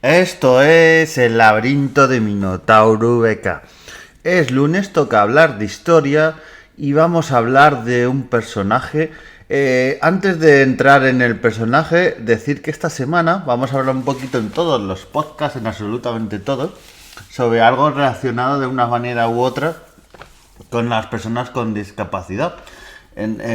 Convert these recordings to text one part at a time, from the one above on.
Esto es el laberinto de Minotauro VK. Es lunes, toca hablar de historia y vamos a hablar de un personaje. Antes de entrar en el personaje, decir que esta semana vamos a hablar un poquito en todos los podcasts, en absolutamente todos, sobre algo relacionado de una manera u otra con las personas con discapacidad.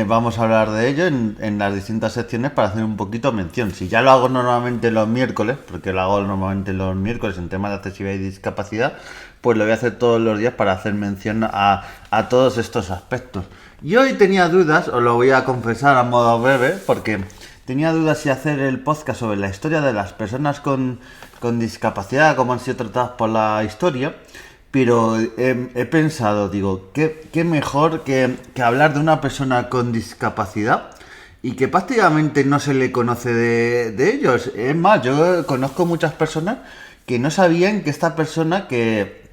Vamos a hablar de ello en las distintas secciones para hacer un poquito mención. Si ya lo hago normalmente los miércoles, porque lo hago normalmente los miércoles en temas de accesibilidad y discapacidad, pues lo voy a hacer todos los días para hacer mención a todos estos aspectos. Y hoy tenía dudas, os lo voy a confesar a modo breve, porque tenía dudas si hacer el podcast sobre la historia de las personas con discapacidad, cómo han sido tratadas por la historia. Pero he pensado, digo, ¿qué mejor que hablar de una persona con discapacidad y que prácticamente no se le conoce de ellos? Es más, yo conozco muchas personas que no sabían que esta persona, que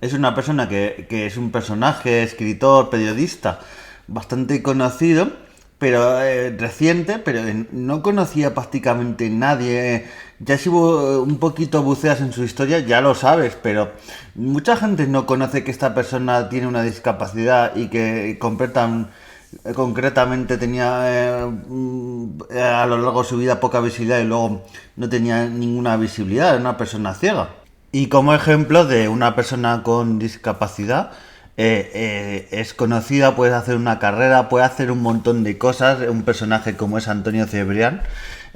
es una persona que es un personaje, escritor, periodista, bastante conocido, pero reciente, pero no conocía prácticamente nadie. Ya si un poquito buceas en su historia, ya lo sabes, pero mucha gente no conoce que esta persona tiene una discapacidad y que concretamente tenía a lo largo de su vida poca visibilidad y luego no tenía ninguna visibilidad, era una persona ciega. Y como ejemplo de una persona con discapacidad, es conocida, puede hacer una carrera, puede hacer un montón de cosas. Un personaje como es Antonio Cebrián,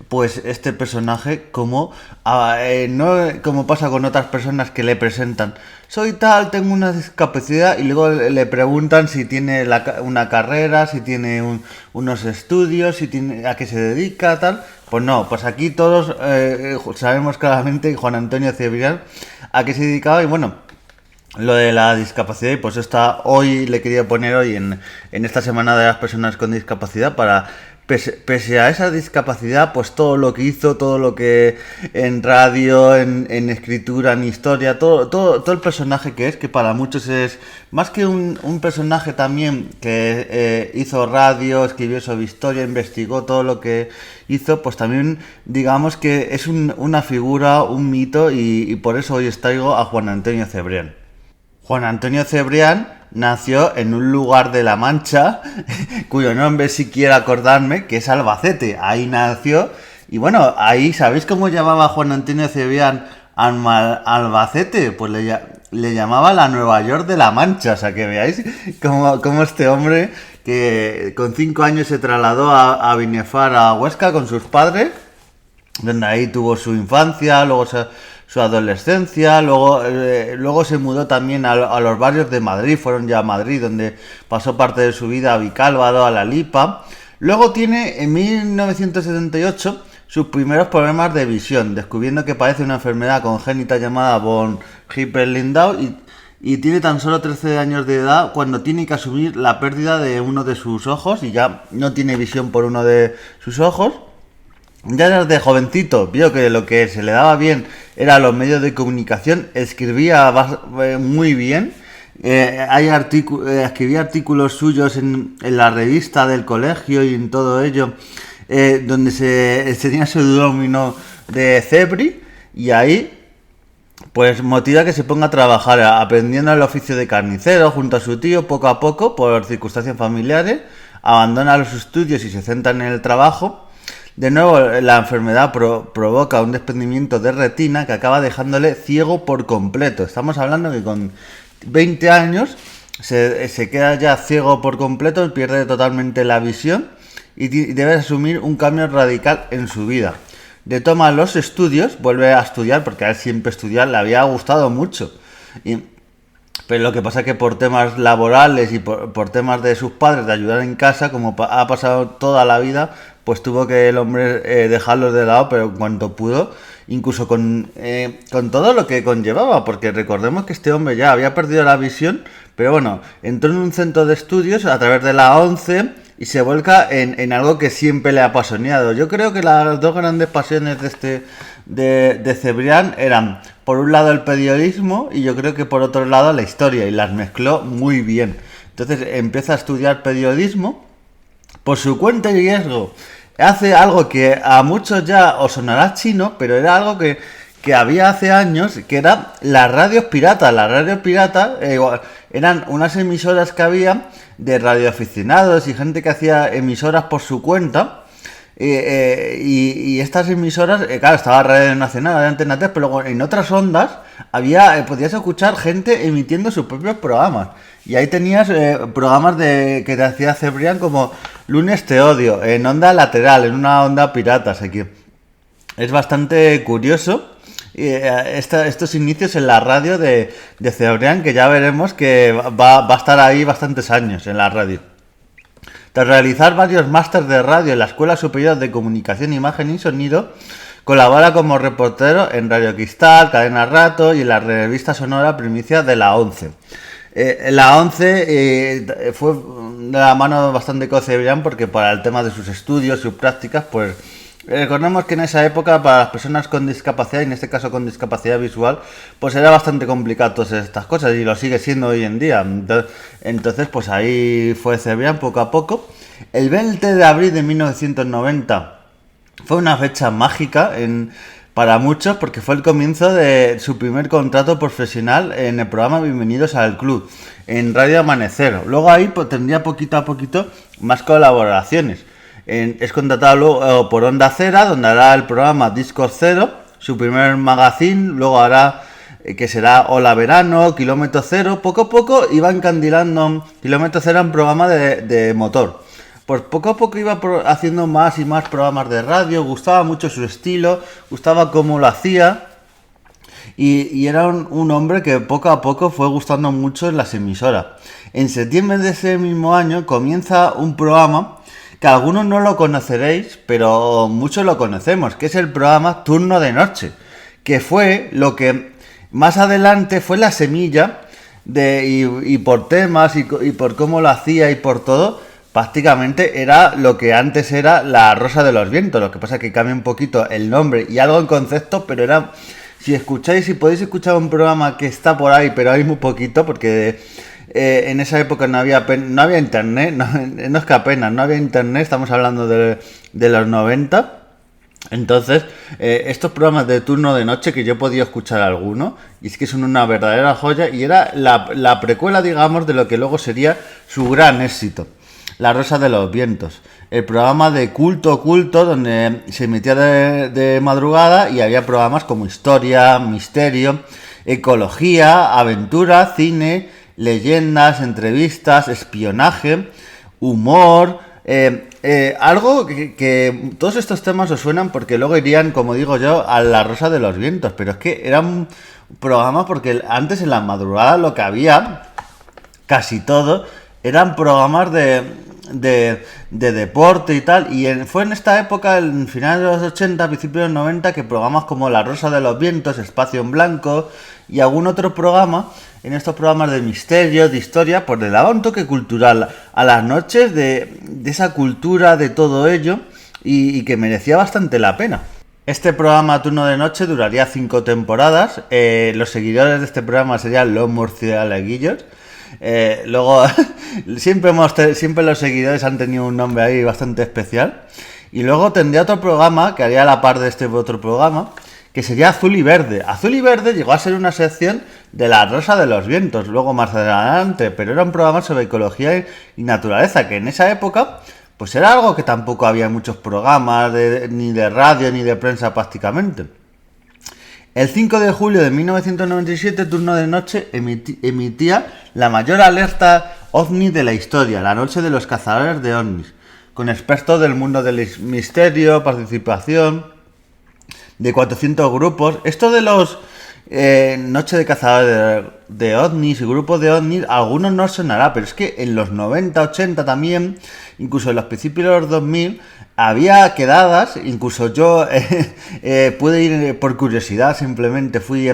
pues este personaje, no como pasa con otras personas que le presentan, soy tal, tengo una discapacidad, y luego le preguntan si tiene una carrera, si tiene unos estudios, si tiene, a qué se dedica, tal. Pues no, pues aquí todos sabemos claramente Juan Antonio Cebrián a qué se dedicaba. Y bueno, lo de la discapacidad, y pues hoy le quería poner hoy en esta semana de las personas con discapacidad para, pese a esa discapacidad, pues todo lo que hizo, todo lo que en radio, en escritura, en historia, todo el personaje que es, que para muchos es más que un personaje también que hizo radio, escribió sobre historia, investigó todo lo que hizo, pues también digamos que es una figura, un mito, y por eso hoy os traigo a Juan Antonio Cebrián. Juan Antonio Cebrián nació en un lugar de La Mancha, cuyo nombre sí quiero acordarme, que es Albacete. Ahí nació. Y bueno, ahí, ¿sabéis cómo llamaba Juan Antonio Cebrián Albacete? Pues le llamaba la Nueva York de La Mancha. O sea, que veáis cómo este hombre, que con 5 años se trasladó a Binefar, a Huesca, con sus padres, donde ahí tuvo su infancia, luego su adolescencia, luego se mudó también a los barrios de Madrid, fueron ya a Madrid, donde pasó parte de su vida, a Vicálvaro, a La Lipa. Luego tiene en 1978 sus primeros problemas de visión, descubriendo que padece una enfermedad congénita llamada von Hippel-Lindau, y tiene tan solo 13 años de edad cuando tiene que asumir la pérdida de uno de sus ojos, y ya no tiene visión por uno de sus ojos. Ya desde jovencito vio que lo que se le daba bien era los medios de comunicación, escribía muy bien, escribía artículos suyos en la revista del colegio y en todo ello, donde se tenía su domino de Cebri, y ahí pues motiva que se ponga a trabajar, aprendiendo el oficio de carnicero junto a su tío. Poco a poco, por circunstancias familiares, abandona los estudios y se centra en el trabajo. De nuevo, la enfermedad provoca un desprendimiento de retina que acaba dejándole ciego por completo. Estamos hablando que con 20 años se queda ya ciego por completo, pierde totalmente la visión y debe asumir un cambio radical en su vida. Retoma los estudios, vuelve a estudiar, porque a él siempre estudiar le había gustado mucho. Pero lo que pasa es que por temas laborales y por temas de sus padres, de ayudar en casa, como ha pasado toda la vida, pues tuvo que el hombre dejarlos de lado, pero en cuanto pudo, incluso con todo lo que conllevaba, porque recordemos que este hombre ya había perdido la visión, pero bueno, entró en un centro de estudios a través de la ONCE y se vuelca en algo que siempre le ha apasionado. Yo creo que las dos grandes pasiones de Cebrián eran, por un lado, el periodismo, y yo creo que por otro lado la historia, y las mezcló muy bien. Entonces empieza a estudiar periodismo por su cuenta y riesgo. Hace algo que a muchos ya os sonará chino, pero era algo que que había hace años, que eran las radios piratas. Las radios piratas eran unas emisoras que había de radioaficionados y gente que hacía emisoras por su cuenta. Y estas emisoras, claro, estaba Radio Nacional, había Antena 3, pero luego en otras ondas podías escuchar gente emitiendo sus propios programas. Y ahí tenías programas que te hacía Cebrián como Lunes te odio, en onda lateral, en una onda pirata. Así que es bastante curioso estos inicios en la radio de Cebrián, que ya veremos que va a estar ahí bastantes años en la radio. Tras realizar varios másters de radio en la Escuela Superior de Comunicación, Imagen y Sonido, colabora como reportero en Radio Cristal, Cadena Rato y en la revista sonora Primicia de la 11. La 11 fue de la mano bastante con Cebrián porque para el tema de sus estudios, sus prácticas, pues recordemos que en esa época para las personas con discapacidad, y en este caso con discapacidad visual, pues era bastante complicado todas estas cosas y lo sigue siendo hoy en día. Entonces pues ahí fue Cebrián poco a poco. El 20 de abril de 1990 fue una fecha mágica para muchos porque fue el comienzo de su primer contrato profesional en el programa Bienvenidos al Club, en Radio Amanecer. Luego ahí pues, tendría poquito a poquito más colaboraciones. Es contratado luego por Onda Cero, donde hará el programa Discos Cero, su primer magazine, luego hará que será Hola Verano, Kilómetro Cero. Poco a poco iba encandilando Kilómetro Cero en programa de motor. Pues poco a poco iba haciendo más y más programas de radio, gustaba mucho su estilo, gustaba cómo lo hacía. Y era un hombre que poco a poco fue gustando mucho en las emisoras. En septiembre de ese mismo año comienza un programa que algunos no lo conoceréis, pero muchos lo conocemos, que es el programa Turno de Noche, que fue lo que más adelante fue la semilla y por temas y por cómo lo hacía y por todo, prácticamente era lo que antes era La Rosa de los Vientos. Lo que pasa es que cambia un poquito el nombre y algo en concepto, pero era, si podéis escuchar un programa que está por ahí, pero hay muy poquito, porque en esa época no había internet, no es que apenas, no había internet, estamos hablando de los 90. Entonces, estos programas de turno de noche, que yo he podido escuchar algunos, y es que son una verdadera joya, y era la precuela, digamos, de lo que luego sería su gran éxito, La Rosa de los Vientos. El programa de culto, donde se emitía de madrugada y había programas como historia, misterio, ecología, aventura, cine, leyendas, entrevistas, espionaje, humor, algo que todos estos temas os suenan porque luego irían, como digo yo, a La Rosa de los Vientos, pero es que era un programa porque antes en la madrugada lo que había, casi todo, eran programas de deporte y tal, y fue en esta época, en finales de los 80, principios de los 90, que programas como La Rosa de los Vientos, Espacio en Blanco y algún otro programa, en estos programas de misterio, de historia, pues le daba un toque cultural a las noches de esa cultura, de todo ello, y que merecía bastante la pena. Este programa Turno de Noche duraría 5 temporadas. Los seguidores de este programa serían los murciélaguillos. Luego siempre los seguidores han tenido un nombre ahí bastante especial. Y luego tendría otro programa que haría a la par de este otro programa, que sería Azul y Verde. Azul y Verde llegó a ser una sección de La Rosa de los Vientos, luego más adelante, pero era un programa sobre ecología y naturaleza, que en esa época pues era algo que tampoco había muchos programas, ni de radio ni de prensa prácticamente. El 5 de julio de 1997, Turno de Noche emitía la mayor alerta ovni de la historia, la noche de los cazadores de ovnis, con expertos del mundo del misterio, participación de 400 grupos. Esto de los noche de cazadores de ovnis y grupos de ovnis, algunos no os sonará, pero es que en los 90, 80 también, incluso en los principios de los 2000, había quedadas. Incluso yo pude ir por curiosidad, simplemente fui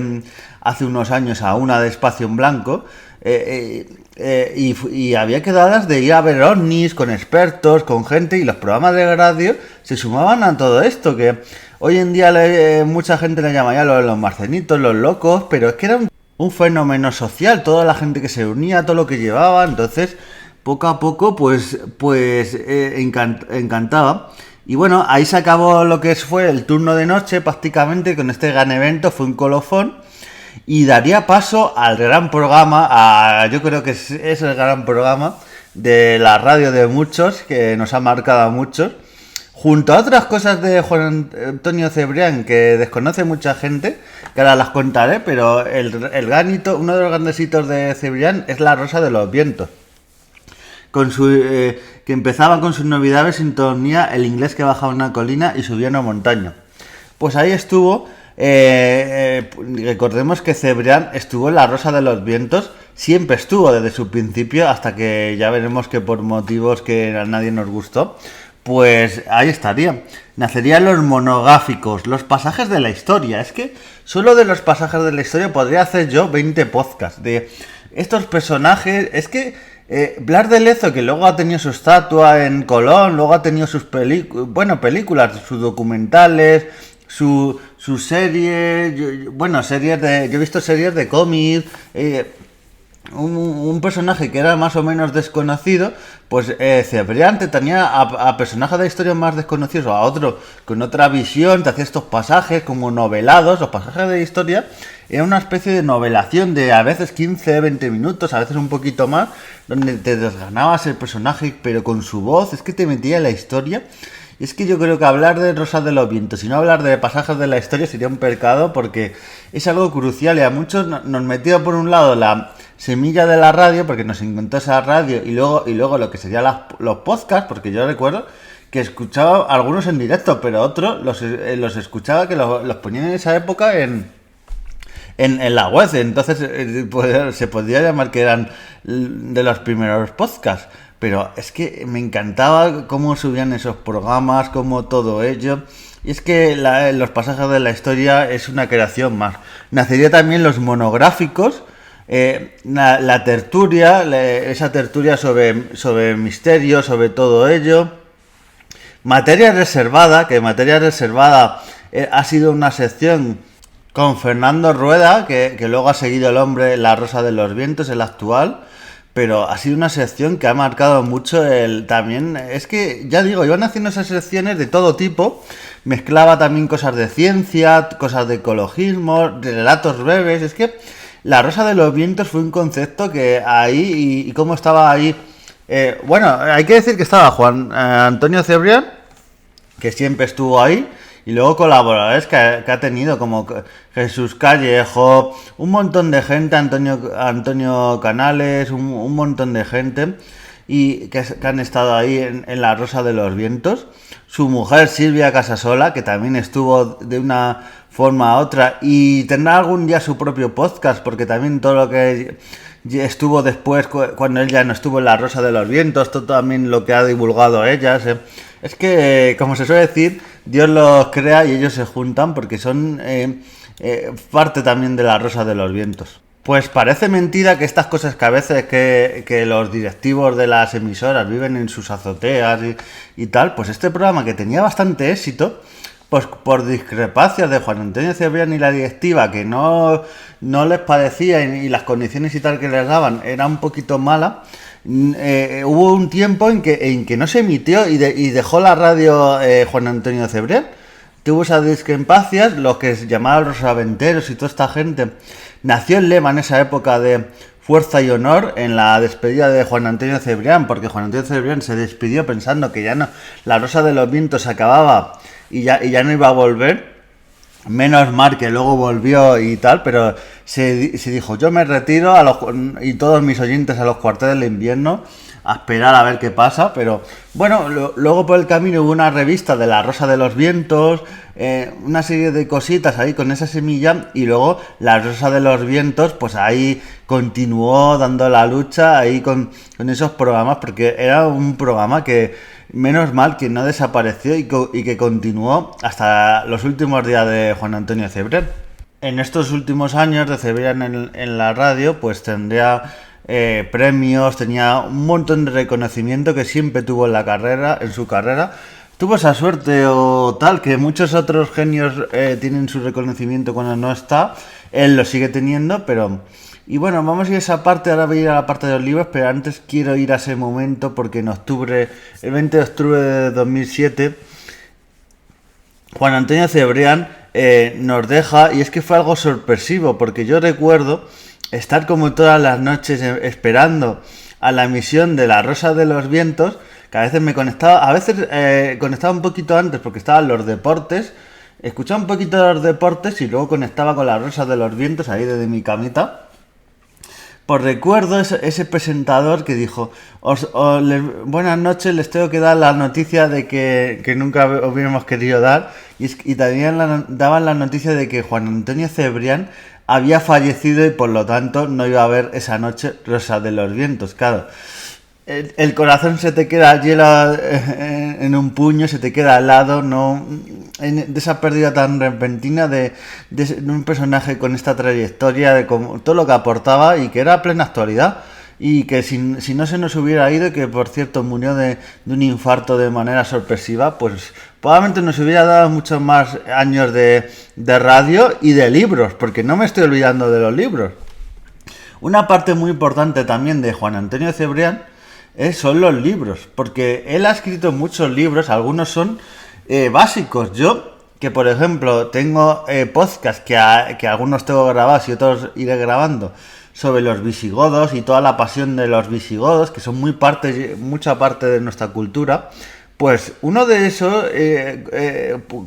hace unos años a una de Espacio en Blanco, y había quedadas de ir a ver ovnis con expertos, con gente, y los programas de radio se sumaban a todo esto, que hoy en día mucha gente le llama ya los marcenitos, los locos, pero es que era un fenómeno social, toda la gente que se unía, todo lo que llevaba. Entonces, poco a poco, encantaba. Y bueno, ahí se acabó lo que fue el turno de noche prácticamente, con este gran evento, fue un colofón. Y daría paso al gran programa, yo creo que es el gran programa de la radio de muchos, que nos ha marcado a muchos. Junto a otras cosas de Juan Antonio Cebrián que desconoce mucha gente, que ahora las contaré, pero uno de los grandes hitos de Cebrián es La Rosa de los Vientos, que empezaba con sus novedades, sintonía, el inglés que bajaba una colina y subía una montaña. Pues ahí estuvo, recordemos que Cebrián estuvo en La Rosa de los Vientos, siempre estuvo desde su principio, hasta que ya veremos que por motivos que a nadie nos gustó, pues ahí estaría. Nacerían los monográficos, los pasajes de la historia. Es que solo de los pasajes de la historia podría hacer yo 20 podcasts de estos personajes. Es que Blas de Lezo, que luego ha tenido su estatua en Colón, luego ha tenido sus películas, sus documentales, sus series, yo he visto series de cómics, un personaje que era más o menos desconocido, pues Cebrián te tenía a personajes de historia más desconocidos, o a otro con otra visión, te hacía estos pasajes como novelados. Los pasajes de historia era una especie de novelación de a veces 15, 20 minutos, a veces un poquito más, donde te desganabas el personaje, pero con su voz, es que te metía en la historia. Y es que yo creo que hablar de Rosa de los Vientos y no hablar de pasajes de la historia sería un pecado, porque es algo crucial y a muchos nos metió por un lado la semilla de la radio, porque nos encantó esa radio, y luego lo que serían los podcasts, porque yo recuerdo que escuchaba algunos en directo, pero otros los escuchaba que los ponían en esa época en la web. Entonces se podría llamar que eran de los primeros podcasts. Pero es que me encantaba cómo subían esos programas, cómo todo ello. Y es que los pasajes de la historia es una creación más. Nacería también los monográficos, la tertulia, esa tertulia sobre misterio, sobre todo ello. Materia reservada, que Materia reservada ha sido una sección con Fernando Rueda, que luego ha seguido el hombre La Rosa de los Vientos, el actual. Pero ha sido una sección que ha marcado mucho también. Es que, ya digo, iban haciendo esas secciones de todo tipo. Mezclaba también cosas de ciencia, cosas de ecologismo, relatos breves. Es que La Rosa de los Vientos fue un concepto que ahí, y cómo estaba ahí. Bueno, hay que decir que estaba Juan Antonio Cebrián, que siempre estuvo ahí. Y luego colaboradores que ha tenido, como Jesús Callejo, un montón de gente, Antonio Canales, un montón de gente, y que han estado ahí en La Rosa de los Vientos. Su mujer Silvia Casasola, que también estuvo de una forma u otra, y tendrá algún día su propio podcast, porque también todo lo que estuvo después, cuando él ya no estuvo en La Rosa de los Vientos, todo también lo que ha divulgado ellas. Es que, como se suele decir, Dios los crea y ellos se juntan, porque son parte también de La Rosa de los Vientos. Pues parece mentira que estas cosas que a veces que los directivos de las emisoras viven en sus azoteas y tal, pues este programa, que tenía bastante éxito, pues por discrepancias de Juan Antonio Cebrián y la directiva, que no les parecía, y las condiciones y tal que les daban era un poquito mala, hubo un tiempo en que no se emitió y dejó la radio Juan Antonio Cebrián. Tuvo esas discrepancias, los que se llamaban los aventeros y toda esta gente. Nació el lema en esa época de fuerza y honor en la despedida de Juan Antonio Cebrián, porque Juan Antonio Cebrián se despidió pensando que ya no, La Rosa de los Vientos se acababa y ya no iba a volver. Menos mal que luego volvió y tal, pero se dijo: yo me retiro y todos mis oyentes a los cuarteles de invierno, a esperar a ver qué pasa. Pero bueno, luego por el camino hubo una revista de La Rosa de los Vientos, una serie de cositas ahí con esa semilla, y luego La Rosa de los Vientos pues ahí continuó dando la lucha ahí con esos programas, porque era un programa que menos mal que no desapareció y que continuó hasta los últimos días de Juan Antonio Cebrián. En estos últimos años de Cebrián en la radio, pues tendría premios, tenía un montón de reconocimiento que siempre tuvo en su carrera. Tuvo esa suerte o tal, que muchos otros genios tienen su reconocimiento cuando no está. Él lo sigue teniendo, pero Y bueno, vamos a ir a esa parte, ahora voy a ir a la parte de los libros, pero antes quiero ir a ese momento porque en octubre, el 20 de octubre de 2007, Juan Antonio Cebrián nos deja, y es que fue algo sorpresivo, porque yo recuerdo estar como todas las noches esperando a la emisión de La Rosa de los Vientos, que a veces me conectaba, a veces conectaba un poquito antes porque estaban los deportes, escuchaba un poquito de los deportes y luego conectaba con La Rosa de los Vientos ahí desde mi camita. Pues recuerdo ese presentador que dijo, buenas noches, les tengo que dar la noticia de que nunca hubiéramos querido dar, y también daban la noticia de que Juan Antonio Cebrián había fallecido y por lo tanto no iba a haber esa noche Rosa de los Vientos. Claro, el corazón se te queda hielo en un puño, se te queda al lado, no, de esa pérdida tan repentina de un personaje con esta trayectoria, de todo lo que aportaba y que era plena actualidad. Y que si no se nos hubiera ido, que por cierto murió de un infarto de manera sorpresiva, pues probablemente nos hubiera dado muchos más años de radio y de libros, porque no me estoy olvidando de los libros. Una parte muy importante también de Juan Antonio Cebrián son los libros, porque él ha escrito muchos libros, algunos son básicos. Yo, que por ejemplo tengo podcasts que algunos tengo grabados y otros iré grabando, sobre los visigodos y toda la pasión de los visigodos, que son mucha parte de nuestra cultura, pues uno de esos,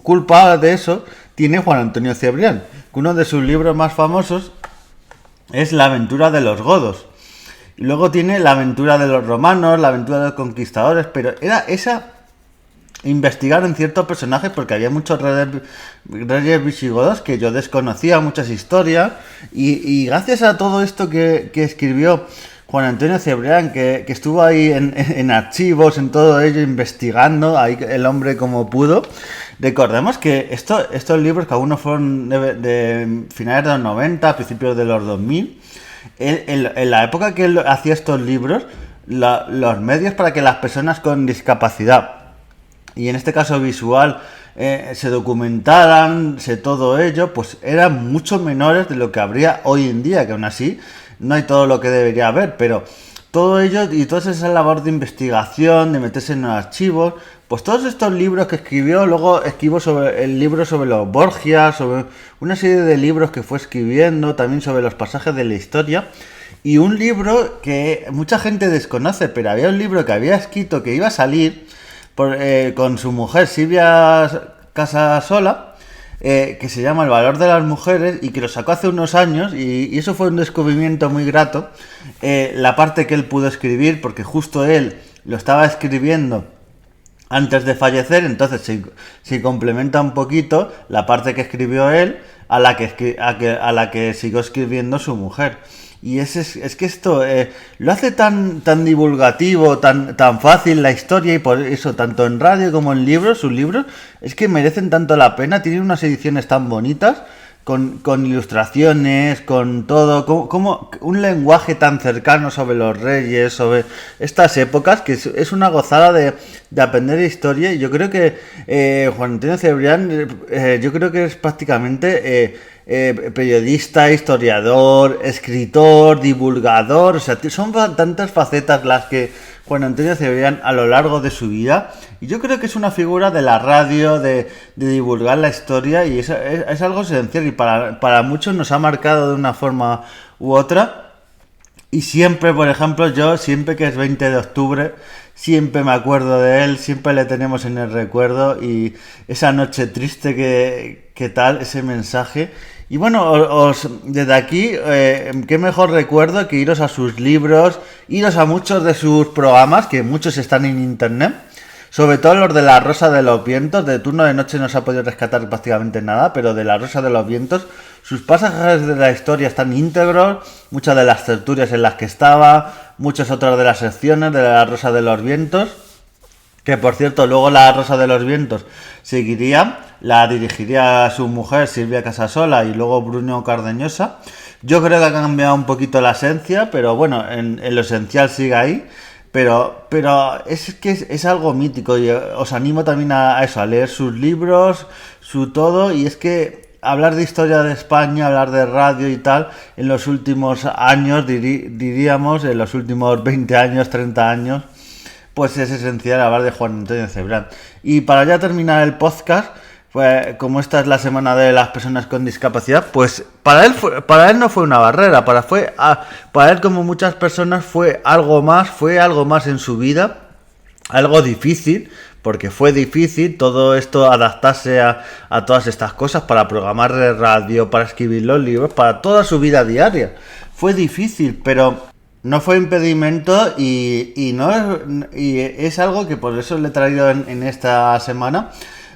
culpa de eso, tiene Juan Antonio Cebrián, que uno de sus libros más famosos es La aventura de los godos. Y luego tiene La aventura de los romanos, La aventura de los conquistadores, pero era esa investigar en ciertos personajes porque había muchos reyes visigodos que yo desconocía, muchas historias, y gracias a todo esto que escribió Juan Antonio Cebrián, que estuvo ahí en archivos, en todo ello, investigando, ahí el hombre como pudo. Recordemos que estos libros, que algunos fueron de finales de los 90, principios de los 2000, en la época que él hacía estos libros, los medios para que las personas con discapacidad, y en este caso visual, se documentaran, todo ello, pues eran mucho menores de lo que habría hoy en día, que aún así no hay todo lo que debería haber, pero todo ello y toda esa labor de investigación, de meterse en los archivos, pues todos estos libros que escribió, luego escribió sobre el libro sobre los Borgias, sobre una serie de libros que fue escribiendo, también sobre los pasajes de la historia, y un libro que mucha gente desconoce, pero había un libro que había escrito que iba a salir con su mujer Silvia Casasola, que se llama El valor de las mujeres, y que lo sacó hace unos años, y eso fue un descubrimiento muy grato, la parte que él pudo escribir, porque justo él lo estaba escribiendo antes de fallecer, entonces se complementa un poquito la parte que escribió él a la que siguió escribiendo su mujer. Y es que esto lo hace tan divulgativo, tan fácil la historia, y por eso tanto en radio como en libros, sus libros es que merecen tanto la pena. Tienen unas ediciones tan bonitas, con ilustraciones, con todo, como un lenguaje tan cercano sobre los reyes, sobre estas épocas, que es una gozada de aprender historia. Y yo creo que Juan Antonio Cebrián, yo creo que es prácticamente periodista, historiador, escritor, divulgador, o sea, son tantas facetas las que Juan Antonio Cebrián a lo largo de su vida, y yo creo que es una figura de la radio, de divulgar la historia, y es algo esencial, y para muchos nos ha marcado de una forma u otra. Y siempre, por ejemplo, yo siempre que es 20 de octubre, siempre me acuerdo de él, siempre le tenemos en el recuerdo, y esa noche triste que tal, ese mensaje. Y bueno, desde aquí, qué mejor recuerdo que iros a sus libros, iros a muchos de sus programas, que muchos están en internet, sobre todo los de La Rosa de los Vientos. De Turno de Noche no se ha podido rescatar prácticamente nada, pero de La Rosa de los Vientos, sus pasajes de la historia están íntegros, muchas de las tertulias en las que estaba, muchas otras de las secciones de La Rosa de los Vientos, que por cierto luego La Rosa de los Vientos la dirigiría su mujer Silvia Casasola y luego Bruno Cardeñosa. Yo creo que ha cambiado un poquito la esencia, pero bueno, en lo esencial sigue ahí. Pero es que es algo mítico, y os animo también a eso, a leer sus libros, su todo, y es que hablar de historia de España, hablar de radio y tal, en los últimos años, diríamos, en los últimos 20 años, 30 años, pues es esencial hablar de Juan Antonio Cebrián. Y para ya terminar el podcast, pues como esta es la semana de las personas con discapacidad, pues para él no fue una barrera, para él, como muchas personas, fue algo más en su vida, algo difícil, porque fue difícil todo esto, adaptarse a todas estas cosas, para programar de radio, para escribir los libros, para toda su vida diaria. Fue difícil, pero no fue impedimento y es algo que por eso le he traído en esta semana.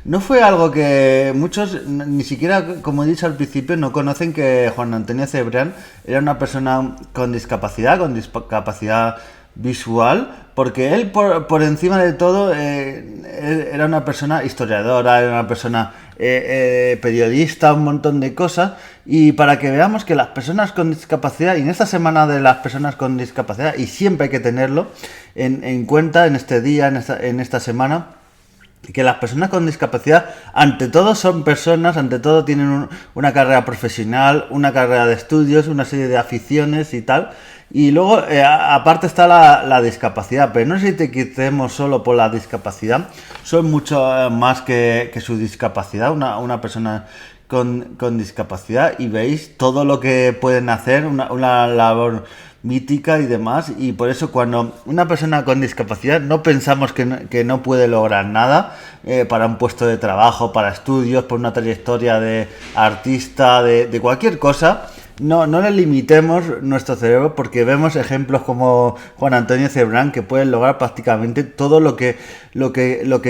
No fue algo que muchos, ni siquiera, como he dicho al principio, no conocen que Juan Antonio Cebrián era una persona con discapacidad visual, porque él por encima de todo era una persona historiadora, era una persona periodista, un montón de cosas, y para que veamos que las personas con discapacidad, y en esta semana de las personas con discapacidad, y siempre hay que tenerlo en cuenta en este día, en esta semana, que las personas con discapacidad ante todo son personas, ante todo tienen una carrera profesional, una carrera de estudios, una serie de aficiones y tal, y luego aparte está la discapacidad, pero no es que quitemos solo por la discapacidad, son mucho más que su discapacidad, una persona con discapacidad, y veis todo lo que pueden hacer, una labor mítica y demás, y por eso cuando una persona con discapacidad no pensamos que no puede lograr nada para un puesto de trabajo, para estudios, por una trayectoria de artista, de cualquier cosa. No le limitemos nuestro cerebro, porque vemos ejemplos como Juan Antonio Cebrián que pueden lograr prácticamente todo lo que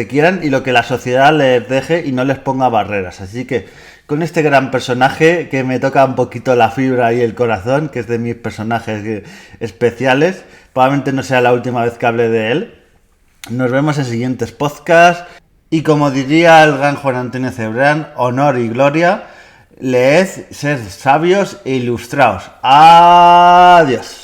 quieran y lo que la sociedad les deje y no les ponga barreras. Así que con este gran personaje que me toca un poquito la fibra y el corazón, que es de mis personajes especiales, probablemente no sea la última vez que hable de él. Nos vemos en siguientes podcasts y, como diría el gran Juan Antonio Cebrián, honor y gloria. Leed, sed sabios e ilustraos. Adiós.